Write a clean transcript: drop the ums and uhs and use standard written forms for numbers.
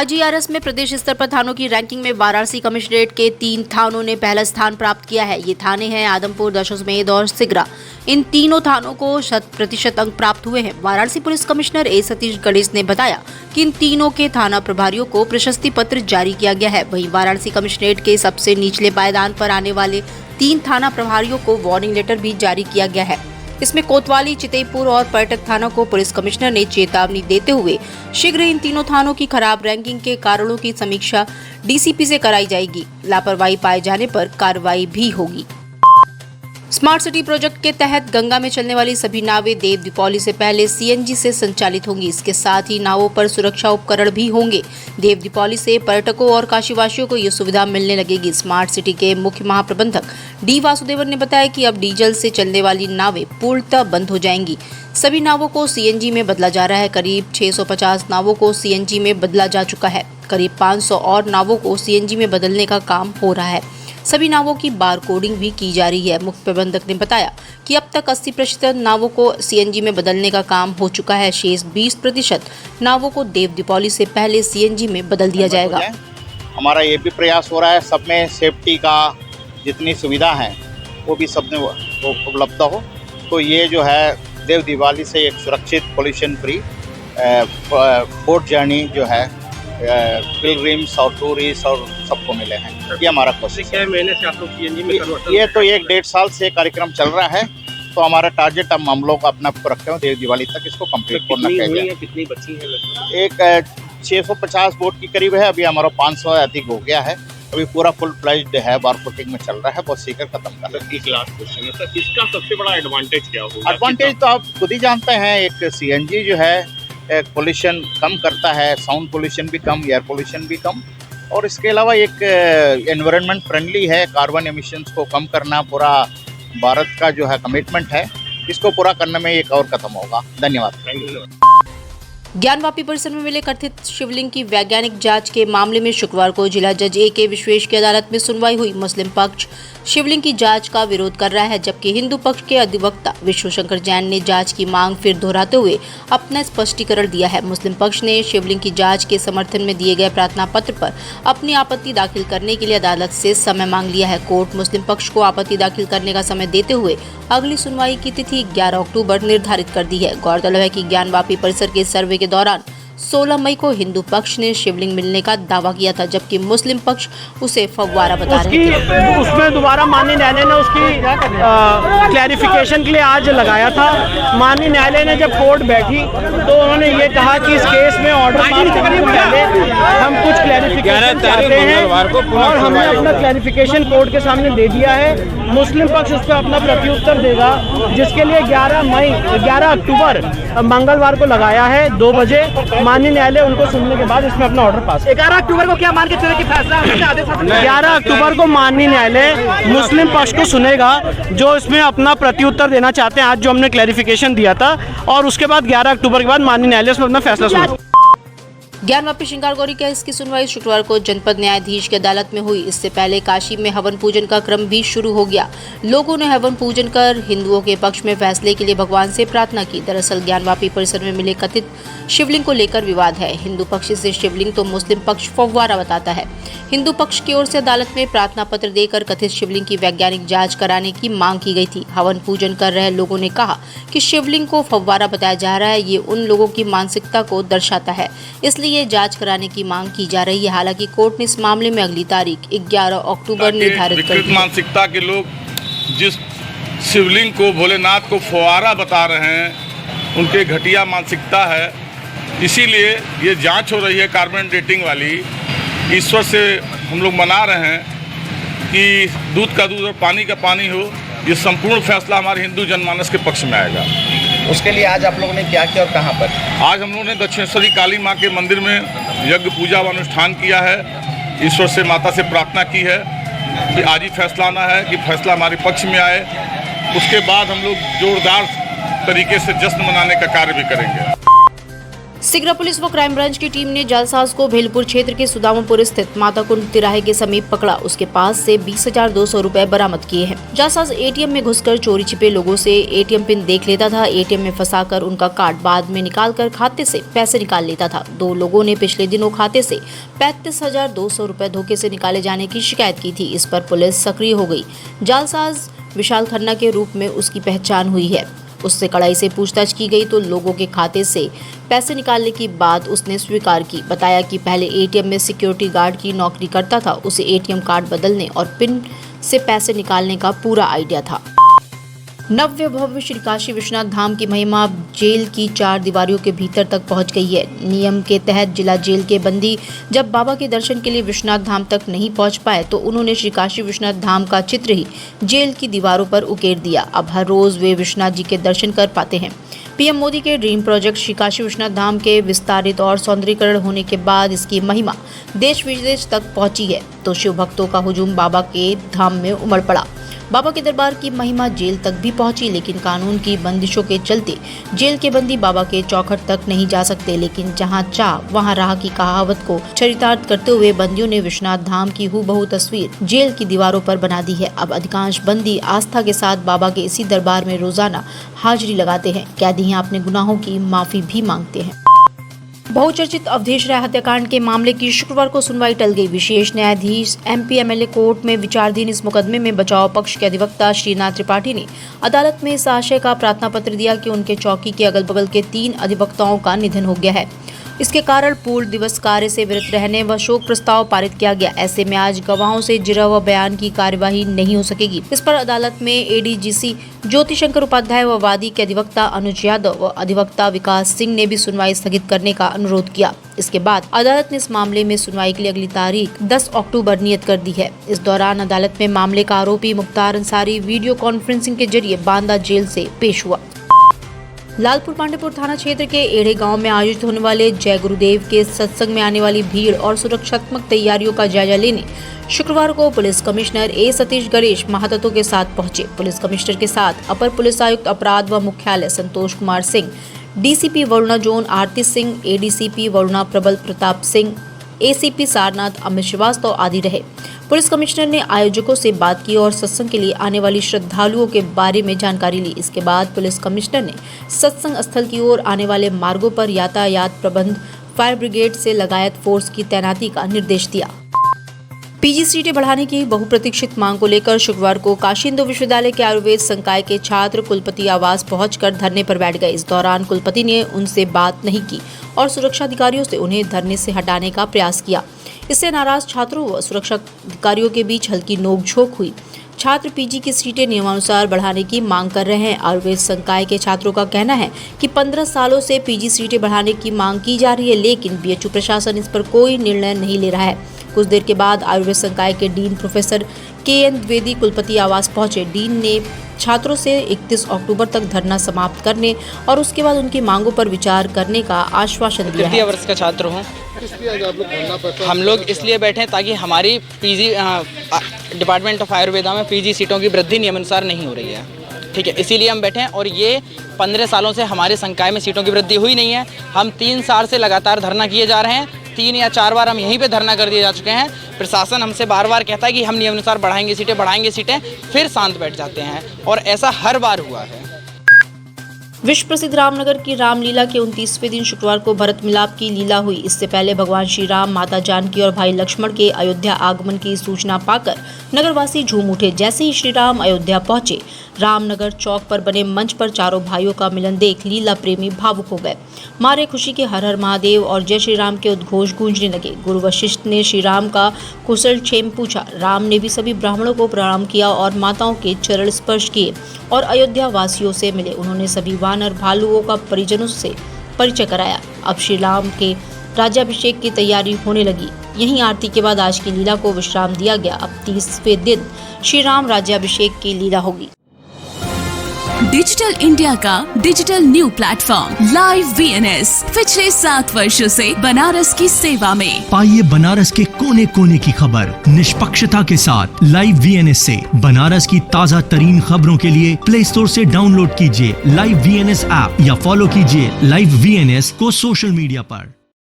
IGRS में प्रदेश स्तर पर थानों की रैंकिंग में वाराणसी कमिश्नरेट के 3 थानों ने पहला स्थान प्राप्त किया है। ये थाने हैं आदमपुर, दशाश्वमेध और सिगरा। इन तीनों थानों को 100% अंक प्राप्त हुए हैं। वाराणसी पुलिस कमिश्नर ए सतीश गणेश ने बताया कि इन तीनों के थाना प्रभारियों को प्रशस्ति पत्र जारी किया गया है। वहीं वाराणसी कमिश्नरेट के सबसे निचले पायदान पर आने वाले 3 थाना प्रभारियों को वार्निंग लेटर भी जारी किया गया है। इसमें कोतवाली, चितईपुर और पर्यटक थाना को पुलिस कमिश्नर ने चेतावनी देते हुए शीघ्र इन तीनों थानों की खराब रैंकिंग के कारणों की समीक्षा DCP से कराई जाएगी। लापरवाही पाए जाने पर कार्रवाई भी होगी। स्मार्ट सिटी प्रोजेक्ट के तहत गंगा में चलने वाली सभी नावें देव दीपावली से पहले CNG से संचालित होंगी। इसके साथ ही नावों पर सुरक्षा उपकरण भी होंगे। देव दीपावली से पर्यटकों और काशीवासियों को ये सुविधा मिलने लगेगी। स्मार्ट सिटी के मुख्य महाप्रबंधक D वासुदेवन ने बताया कि अब डीजल से चलने वाली नावें पूर्णतः बंद हो जाएंगी। सभी नावों को CNG में बदला जा रहा है। करीब 650 नावों को CNG में बदला जा चुका है। करीब 500 और नावों को CNG में बदलने का काम हो रहा है। सभी नावों की बार कोडिंग भी की जा रही है। मुख्य प्रबंधक ने बताया कि अब तक 80% नावों को CNG में बदलने का काम हो चुका है। शेष 20% नावों को देव दीपावली से पहले CNG में बदल दिया जाएगा। हमारा ये भी प्रयास हो रहा है सब में सेफ्टी का जितनी सुविधा है वो भी सब में उपलब्ध हो। तो ये जो है देव दिवाली से एक सुरक्षित पोल्यूशन फ्री बोट जर्नी जो है पिलग्रिम्स और टूरिस्ट और सबको मिले हैं। ये हमारा कोशिश है। महीने से आप लोग CNG में ये तो 1-1.5 साल से कार्यक्रम चल रहा है। तो हमारा टारगेट हम लोग अपना रखे हैं देव दिवाली तक इसको कंप्लीट करना चाहिए। कितनी बची है? एक 650 बोट की करीब है। अभी हमारा 500 अधिक हो गया है। अभी पूरा फुल फ्लेज्ड है, बार फुटिंग में चल रहा है। बहुत शीघ्र खत्म कर रहे हैं। एक लास्ट क्वेश्चन है सर, इसका सबसे बड़ा एडवांटेज क्या होगा? एडवांटेज तो आप खुद ही जानते हैं। एक CNG जो है पोल्यूशन कम करता है, साउंड पोल्यूशन भी कम, एयर पोल्यूशन भी कम, और इसके अलावा एक एनवायरनमेंट फ्रेंडली है। कार्बन एमिशंस को कम करना पूरा भारत का जो है कमिटमेंट है। इसको पूरा करने में एक और कदम होगा। धन्यवाद। ज्ञानवापी परिसर में मिले कथित शिवलिंग की वैज्ञानिक जांच के मामले में शुक्रवार को जिला जज AK विश्वेश की अदालत में सुनवाई हुई। मुस्लिम पक्ष शिवलिंग की जांच का विरोध कर रहा है, जबकि हिंदू पक्ष के अधिवक्ता विश्वशंकर जैन ने जांच की मांग फिर दोहराते हुए अपना स्पष्टीकरण दिया है। मुस्लिम पक्ष ने शिवलिंग की जांच के समर्थन में दिए गए प्रार्थना पत्र पर अपनी आपत्ति दाखिल करने के लिए अदालत से समय मांग लिया है। कोर्ट मुस्लिम पक्ष को आपत्ति दाखिल करने का समय देते हुए अगली सुनवाई की तिथि 11 अक्टूबर निर्धारित कर दी है। गौरतलब है कि ज्ञानवापी परिसर के सर्वे के दौरान 16 मई को हिंदू पक्ष ने शिवलिंग मिलने का दावा किया था, जबकि मुस्लिम पक्ष उसे फव्वारा बता रहे थे। उसमें दोबारा माननीय न्यायालय ने उसकी क्लैरिफिकेशन के लिए आज लगाया था। माननीय न्यायालय ने जब कोर्ट बैठी तो उन्होंने ये कहा कि इस केस में ऑर्डर पास करने से पहले हम कुछ क्लैरिफिकेशन चाहते हैं, और हमने अपना क्लैरिफिकेशन कोर्ट के सामने दे दिया है। मुस्लिम पक्ष उस पर अपना प्रत्युत्तर देगा, जिसके लिए 11 अक्टूबर मंगलवार को लगाया है 2 बजे। माननीय न्यायालय उनको सुनने के बाद इसमें अपना ऑर्डर पास। 11 अक्टूबर को क्या मान के चले कि फैसला 11 अक्टूबर को माननीय न्यायालय मुस्लिम पक्ष को सुनेगा, जो इसमें अपना प्रत्युत्तर देना चाहते हैं आज जो हमने क्लैरिफिकेशन दिया था, और उसके बाद 11 अक्टूबर के बाद माननीय न्यायालय इसमें अपना फैसला सुनेगा। ज्ञानवापी श्रृंगार गौरी केस की सुनवाई शुक्रवार को जनपद न्यायाधीश की अदालत में हुई। इससे पहले काशी में हवन पूजन का क्रम भी शुरू हो गया। लोगों ने हवन पूजन कर हिंदुओं के पक्ष में फैसले के लिए भगवान से प्रार्थना की। दरअसल ज्ञानवापी परिसर में मिले कथित शिवलिंग को लेकर विवाद है। हिंदू पक्ष से शिवलिंग तो मुस्लिम पक्ष फव्वारा बताता है। हिंदू पक्ष की ओर से अदालत में प्रार्थना पत्र देकर कथित शिवलिंग की वैज्ञानिक जाँच कराने की मांग की गई थी। हवन पूजन कर रहे लोगों ने कहा कि शिवलिंग को फव्वारा बताया जा रहा है। ये उन लोगों की मानसिकता को दर्शाता है, इसलिए जांच कराने की मांग की जा रही है। हालांकि कोर्ट ने इस मामले में अगली तारीख 11 अक्टूबर निर्धारित कर दी। मानसिकता के लोग जिस शिवलिंग को भोलेनाथ को फव्वारा बता रहे हैं, उनके घटिया मानसिकता है। इसीलिए ये जांच हो रही है कार्बन डेटिंग वाली। ईश्वर से हम लोग मना रहे हैं कि दूध का दूध और पानी का पानी हो। ये संपूर्ण फैसला हमारे हिंदू जनमानस के पक्ष में आएगा। उसके लिए आज आप लोगों ने क्या किया और कहाँ पर? आज हम लोगों ने दक्षिणेश्वरी काली माँ के मंदिर में यज्ञ पूजा व अनुष्ठान किया है। ईश्वर से माता से प्रार्थना की है कि आज ही फैसला आना है, कि फैसला हमारे पक्ष में आए। उसके बाद हम लोग जोरदार तरीके से जश्न मनाने का कार्य भी करेंगे। सिगरा पुलिस व क्राइम ब्रांच की टीम ने जालसाज को भेलपुर क्षेत्र के सुदामापुर स्थित माता कुंड तिराहे के समीप पकड़ा। उसके पास से 20,200 रुपए बरामद किए हैं। जालसाज एटीएम में घुसकर चोरी छिपे लोगों से एटीएम पिन देख लेता था। एटीएम में फंसाकर उनका कार्ड बाद में निकालकर खाते से पैसे निकाल लेता था। 2 लोगों ने पिछले दिनों खाते से 35,200 रुपए धोखे से निकाले जाने की शिकायत की थी। इस पर पुलिस सक्रिय हो गई। जालसाज विशाल खन्ना के रूप में उसकी पहचान हुई है। उससे कड़ाई से पूछताछ की गई तो लोगों के खाते से पैसे निकालने की बात उसने स्वीकार की। बताया कि पहले एटीएम में सिक्योरिटी गार्ड की नौकरी करता था। उसे एटीएम कार्ड बदलने और पिन से पैसे निकालने का पूरा आइडिया था। नव्य भव्य श्री काशी विश्वनाथ धाम की महिमा जेल की 4 दीवारों के भीतर तक पहुंच गई है। नियम के तहत जिला जेल के बंदी जब बाबा के दर्शन के लिए विश्वनाथ धाम तक नहीं पहुंच पाए तो उन्होंने श्री काशी विश्वनाथ धाम का चित्र ही जेल की दीवारों पर उकेर दिया। अब हर रोज वे विश्वनाथ जी के दर्शन कर पाते हैं। पीएम मोदी के ड्रीम प्रोजेक्ट श्री काशी विश्वनाथ धाम के विस्तारित और सौंदर्यीकरण होने के बाद इसकी महिमा देश विदेश तक पहुंची है तो शिव भक्तों का हुजूम बाबा के धाम में उमड़ पड़ा। बाबा के दरबार की महिमा जेल तक भी पहुंची, लेकिन कानून की बंदिशों के चलते जेल के बंदी बाबा के चौखट तक नहीं जा सकते। लेकिन जहां चाह वहां राह की कहावत को चरितार्थ करते हुए बंदियों ने विश्वनाथ धाम की हूबहू तस्वीर जेल की दीवारों पर बना दी है। अब अधिकांश बंदी आस्था के साथ बाबा के इसी दरबार में रोजाना हाजिरी लगाते हैं। कैदी अपने गुनाहों की माफी भी मांगते हैं। बहुचर्चित अवधेश राय हत्याकांड के मामले की शुक्रवार को सुनवाई टल गई। विशेष न्यायाधीश एमपी एमएलए कोर्ट में विचाराधीन इस मुकदमे में बचाव पक्ष के अधिवक्ता श्रीनाथ त्रिपाठी ने अदालत में इस आशय का प्रार्थना पत्र दिया कि उनके चौकी के अगल बगल के 3 अधिवक्ताओं का निधन हो गया है। इसके कारण पूर्ण दिवस कार्य से विरत रहने व शोक प्रस्ताव पारित किया गया। ऐसे में आज गवाहों से जिरह व बयान की कार्यवाही नहीं हो सकेगी। इस पर अदालत में एडीजीसी ज्योति शंकर उपाध्याय व वादी के अधिवक्ता अनुज यादव व अधिवक्ता विकास सिंह ने भी सुनवाई स्थगित करने का अनुरोध किया। इसके बाद अदालत ने इस मामले में सुनवाई के लिए अगली तारीख 10 अक्टूबर नियत कर दी है। इस दौरान अदालत में मामले का आरोपी मुख्तार अंसारी वीडियो कॉन्फ्रेंसिंग के जरिए बांदा जेल से पेश हुआ। लालपुर पांडेपुर थाना क्षेत्र के एढ़े गांव में आयोजित होने वाले जय गुरुदेव के सत्संग में आने वाली भीड़ और सुरक्षात्मक तैयारियों का जायजा लेने शुक्रवार को पुलिस कमिश्नर ए सतीश गणेश महातत्व के साथ पहुंचे। पुलिस कमिश्नर के साथ अपर पुलिस आयुक्त अपराध व मुख्यालय संतोष कुमार सिंह, डीसीपी वरुणा जोन आरती सिंह, एडीसीपी वरुणा प्रबल प्रताप सिंह, एसीपी सारनाथ अमित श्रीवास्तव आदि रहे। पुलिस कमिश्नर ने आयोजकों से बात की और सत्संग के लिए आने वाली श्रद्धालुओं के बारे में जानकारी ली। इसके बाद पुलिस कमिश्नर ने सत्संग स्थल की ओर आने वाले मार्गों पर यातायात प्रबंध, फायर ब्रिगेड से लगातार फोर्स की तैनाती का निर्देश दिया। पीजी सीटें बढ़ाने की बहुप्रतीक्षित मांग को लेकर शुक्रवार को काशी हिंदू विश्वविद्यालय के आयुर्वेद संकाय के छात्र कुलपति आवास पहुंचकर धरने पर बैठ गए। इस दौरान कुलपति ने उनसे बात नहीं की और सुरक्षा अधिकारियों से उन्हें धरने से हटाने का प्रयास किया। इससे नाराज छात्रों व सुरक्षा अधिकारियों के बीच हल्की नोकझोंक हुई। छात्र पीजी की सीटें नियमानुसार बढ़ाने की मांग कर रहे हैं। आयुर्वेद संकाय के छात्रों का कहना है कि 15 सालों से पीजी सीटें बढ़ाने की मांग की जा रही है, लेकिन बीएचयू प्रशासन इस पर कोई निर्णय नहीं ले रहा है। कुछ देर के बाद आयुर्वेद संकाय के डीन प्रोफेसर के.एन. द्विवेदी कुलपति आवास पहुंचे। डीन ने छात्रों से 31 अक्टूबर तक धरना समाप्त करने और उसके बाद उनकी मांगों पर विचार करने का आश्वासन दिया है। 30 वर्ष का छात्र हूँ। हम लोग इसलिए बैठे ताकि हमारी पीजी डिपार्टमेंट ऑफ आयुर्वेदा में पीजी सीटों की वृद्धि नियमानुसार नहीं हो रही है। ठीक है, इसीलिए हम बैठे हैं और ये 15 सालों से हमारे संकाय में सीटों की वृद्धि हुई नहीं है। हम 3 साल से लगातार धरना किए जा रहे हैं। 3 या 4 बार हम यहीं पे धरना कर दिए जा चुके हैं। प्रशासन हमसे बार बार कहता है कि हम नियमानुसार बढ़ाएंगे सीटें, फिर शांत बैठ जाते हैं और ऐसा हर बार हुआ है। विश्व प्रसिद्ध रामनगर की रामलीला के 29वें दिन शुक्रवार को भरत मिलाप की लीला हुई। इससे पहले भगवान श्री राम, माता जानकी और भाई लक्ष्मण के अयोध्या आगमन की सूचना पाकर नगरवासी झूम उठे। जैसे ही श्री राम अयोध्या पहुंचे, रामनगर चौक पर बने मंच पर चारों भाइयों का मिलन देख लीला प्रेमी भावुक हो गए। मारे खुशी के हर हर महादेव और जय श्री राम के उद्घोष गूंजने लगे। गुरु वशिष्ठ ने श्री राम का कुशल क्षेम पूछा। राम ने भी सभी ब्राह्मणों को प्रणाम किया और माताओं के चरण स्पर्श किए और अयोध्या वासियों से मिले। उन्होंने सभी वानर भालुओं का परिजनों से परिचय कराया। अब श्री राम के राज्याभिषेक की तैयारी होने लगी। यहीं आरती के बाद आज की लीला को विश्राम दिया गया। अब 30वें दिन श्री राम राज्याभिषेक की लीला होगी। डिजिटल इंडिया का digital new platform live VNS पिछले 7 वर्षों से बनारस की सेवा में। पाइए बनारस के कोने कोने की खबर निष्पक्षता के साथ। लाइव VNS से बनारस की ताज़ा तरीन खबरों के लिए प्ले स्टोर से डाउनलोड कीजिए लाइव VNS ऐप या फॉलो कीजिए लाइव VNS को सोशल मीडिया पर।